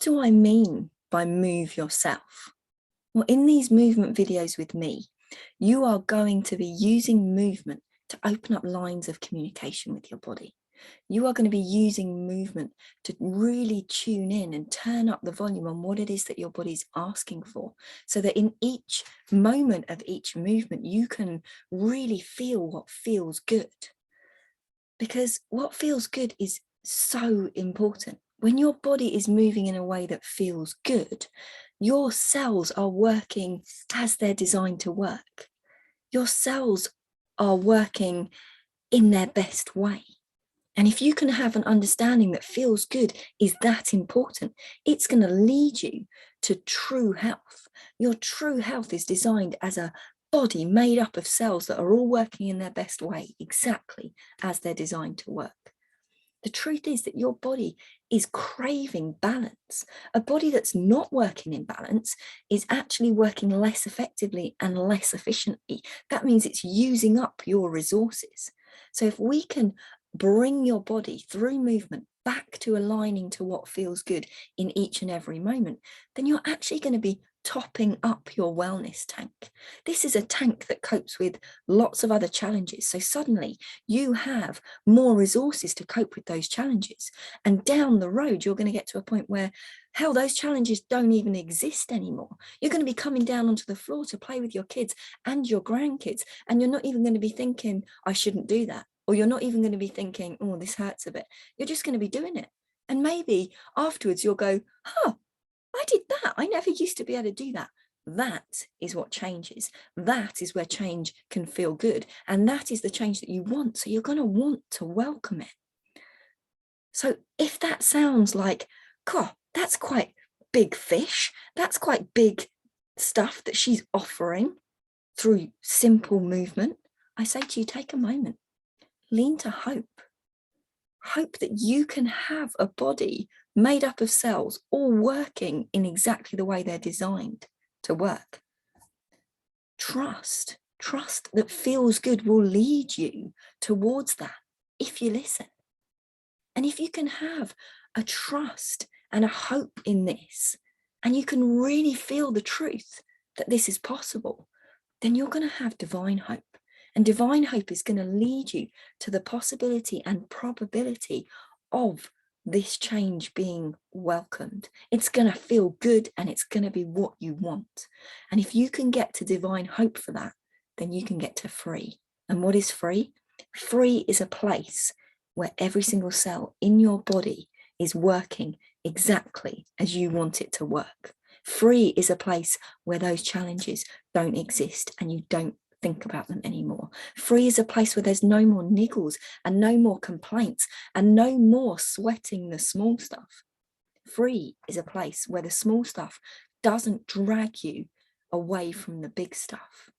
do I mean by move yourself? Well, in these movement videos with me, you are going to be using movement to open up lines of communication with your body. You are going to be using movement to really tune in and turn up the volume on what it is that your body's asking for, so that in each moment of each movement, you can really feel what feels good. Because what feels good is so important. When your body is moving in a way that feels good, your cells are working as they're designed to work. Your cells are working in their best way. And if you can have an understanding that feels good is that important, it's going to lead you to true health. Your true health is designed as a body made up of cells that are all working in their best way, exactly as they're designed to work. The truth is that your body is craving balance. A body that's not working in balance is actually working less effectively and less efficiently. That means it's using up your resources. So if we can bring your body through movement back to aligning to what feels good in each and every moment, then you're actually going to be topping up your wellness tank. This is a tank that copes with lots of other challenges. So suddenly you have more resources to cope with those challenges. And down the road, you're going to get to a point where, hell, those challenges don't even exist anymore. You're going to be coming down onto the floor to play with your kids and your grandkids. And you're not even going to be thinking, I shouldn't do that. Or you're not even going to be thinking, oh, this hurts a bit. You're just going to be doing it. And maybe afterwards you'll go, huh, I did that. I never used to be able to do that. That is what changes. That is where change can feel good. And that is the change that you want. So you're going to want to welcome it. So if that sounds like, God, that's quite big fish, that's quite big stuff that she's offering through simple movement, I say to you, take a moment, lean to hope. Hope that you can have a body made up of cells all working in exactly the way they're designed to work. Trust that feels good will lead you towards that if you listen. And if you can have a trust and a hope in this, and you can really feel the truth that this is possible, then you're going to have divine hope. And divine hope is going to lead you to the possibility and probability of this change being welcomed. It's going to feel good and it's going to be what you want. And if you can get to divine hope for that, then you can get to free. And what is free? Free is a place where every single cell in your body is working exactly as you want it to work. Free is a place where those challenges don't exist and you don't think about them anymore. Free is a place where there's no more niggles and no more complaints and no more sweating the small stuff. Free is a place where the small stuff doesn't drag you away from the big stuff.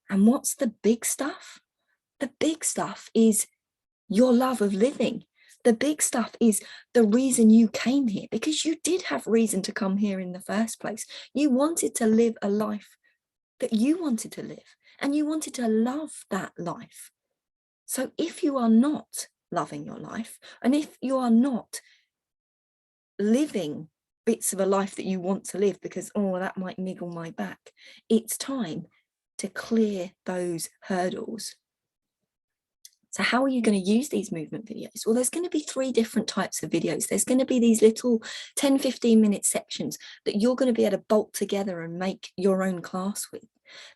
And what's the big stuff? The big stuff is your love of living. The big stuff is the reason you came here, because you did have reason to come here in the first place. You wanted to live a life that you wanted to live, and you wanted to love that life. So if you are not loving your life, and if you are not living bits of a life that you want to live because, oh, that might niggle my back, it's time to clear those hurdles. So how are you going to use these movement videos? Well, there's going to be 3 different types of videos. There's going to be these little 10, 15-minute sections that you're going to be able to bolt together and make your own class with.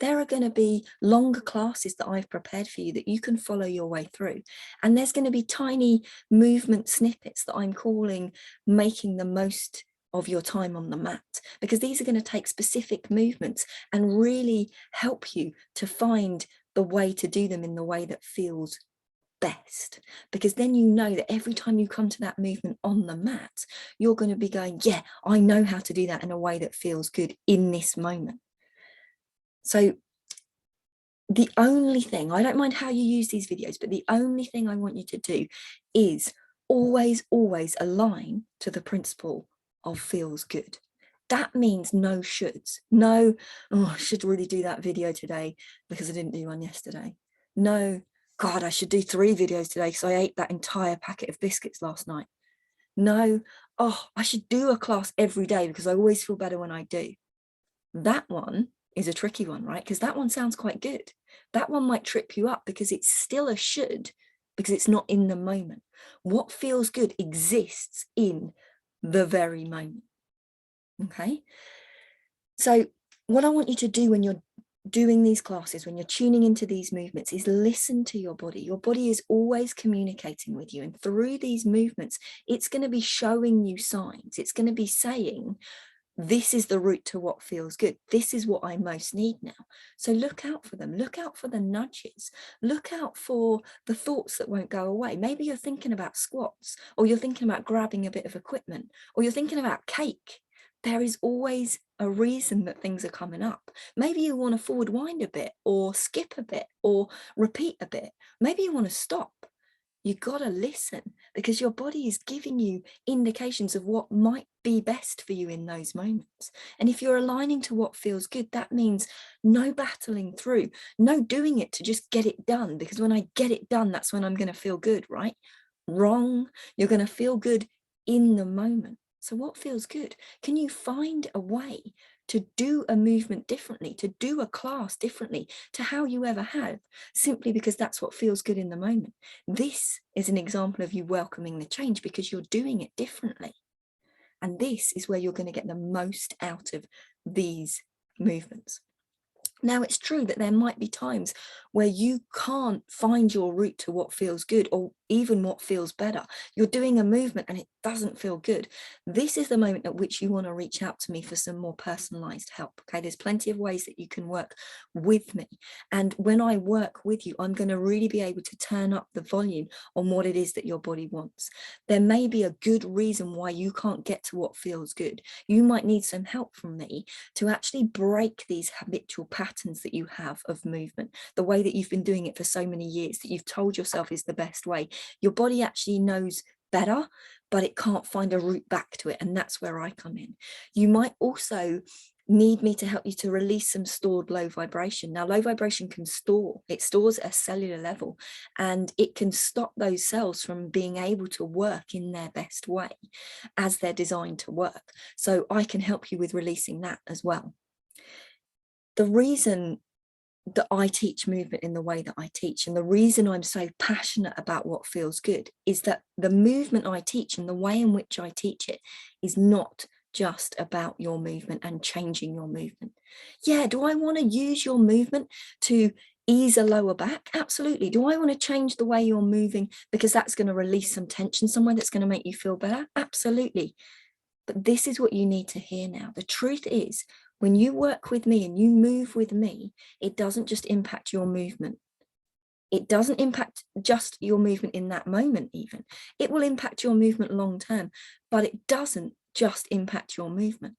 There are going to be longer classes that I've prepared for you that you can follow your way through. And there's going to be tiny movement snippets that I'm calling making the most of your time on the mat, because these are going to take specific movements and really help you to find the way to do them in the way that feels best, because then you know that every time you come to that movement on the mat, you're going to be going, yeah, I know how to do that in a way that feels good in this moment. So the only thing, I don't mind how you use these videos, but the only thing I want you to do is always align to the principle of feels good. That means no shoulds. No, oh, I should really do that video today because I didn't do one yesterday. No, God, I should do 3 videos today because I ate that entire packet of biscuits last night. No, oh, I should do a class every day because I always feel better when I do. That one is a tricky one, right? Because that one sounds quite good. That one might trip you up because it's still a should, because it's not in the moment. What feels good exists in the very moment. Okay. So what I want you to do when you're doing these classes, when you're tuning into these movements, is listen to your body. Your body is always communicating with you. And through these movements, it's going to be showing you signs. It's going to be saying, this is the route to what feels good. This is what I most need now. So look out for them. Look out for the nudges. Look out for the thoughts that won't go away. Maybe you're thinking about squats, or you're thinking about grabbing a bit of equipment, or you're thinking about cake. There is always a reason that things are coming up. Maybe you want to forward wind a bit, or skip a bit, or repeat a bit. Maybe you want to stop. You got to listen, because your body is giving you indications of what might be best for you in those moments. And if you're aligning to what feels good, that means no battling through, no doing it to just get it done, because when I get it done, that's when I'm going to feel good, right? Wrong. You're going to feel good in the moment. So what feels good? Can you find a way to do a movement differently, to do a class differently to how you ever have, simply because that's what feels good in the moment? This is an example of you welcoming the change because you're doing it differently. And this is where you're going to get the most out of these movements. Now, it's true that there might be times where you can't find your route to what feels good, or even what feels better. You're doing a movement and it doesn't feel good. This is the moment at which you want to reach out to me for some more personalized help. Okay, there's plenty of ways that you can work with me. And when I work with you, I'm going to really be able to turn up the volume on what it is that your body wants. There may be a good reason why you can't get to what feels good. You might need some help from me to actually break these habitual patterns that you have of movement, the way that you've been doing it for so many years, that you've told yourself is the best way. Your body actually knows better, but it can't find a route back to it. And that's where I come in. You might also need me to help you to release some stored low vibration. Now, low vibration can store, it stores at a cellular level, and it can stop those cells from being able to work in their best way as they're designed to work. So I can help you with releasing that as well. The reason that I teach movement in the way that I teach, and the reason I'm so passionate about what feels good, is that the movement I teach and the way in which I teach it is not just about your movement and changing your movement. Yeah, do I want to use your movement to ease a lower back? Absolutely. Do I want to change the way you're moving because that's going to release some tension somewhere, that's going to make you feel better? Absolutely. But this is what you need to hear now. The truth is, when you work with me and you move with me, it doesn't just impact your movement. It doesn't impact just your movement in that moment even. It will impact your movement long term, but it doesn't just impact your movement.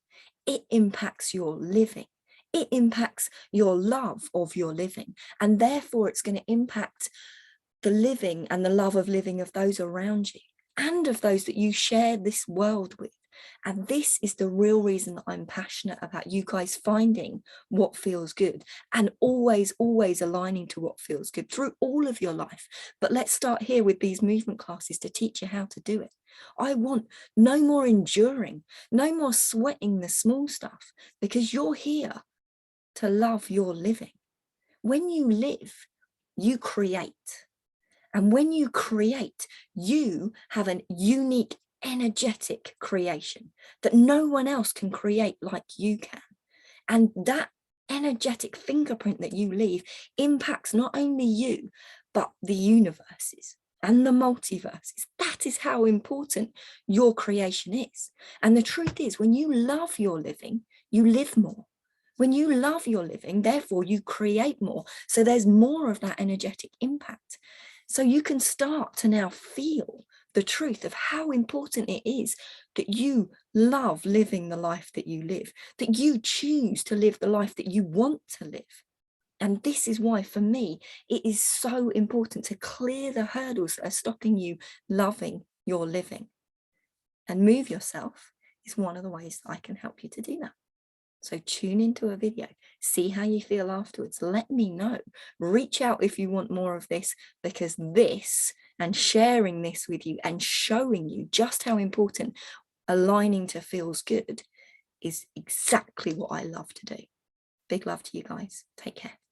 It impacts your living. It impacts your love of your living. And therefore, it's going to impact the living and the love of living of those around you and of those that you share this world with. And this is the real reason that I'm passionate about you guys finding what feels good and always, always aligning to what feels good through all of your life. But let's start here with these movement classes to teach you how to do it. I want no more enduring, no more sweating the small stuff, because you're here to love your living. When you live, you create. And when you create, you have a unique energetic creation that no one else can create like you can. And that energetic fingerprint that you leave impacts not only you, but the universes and the multiverses. That is how important your creation is. And the truth is, when you love your living, you live more. When you love your living, therefore you create more. So there's more of that energetic impact. So you can start to now feel the truth of how important it is that you love living the life that you live, that you choose to live the life that you want to live. And this is why, for me, it is so important to clear the hurdles that are stopping you loving your living. And move yourself is one of the ways that I can help you to do that. So tune into a video, see how you feel afterwards. Let me know. Reach out if you want more of this, because this and sharing this with you and showing you just how important aligning to feels good is exactly what I love to do. Big love to you guys. Take care.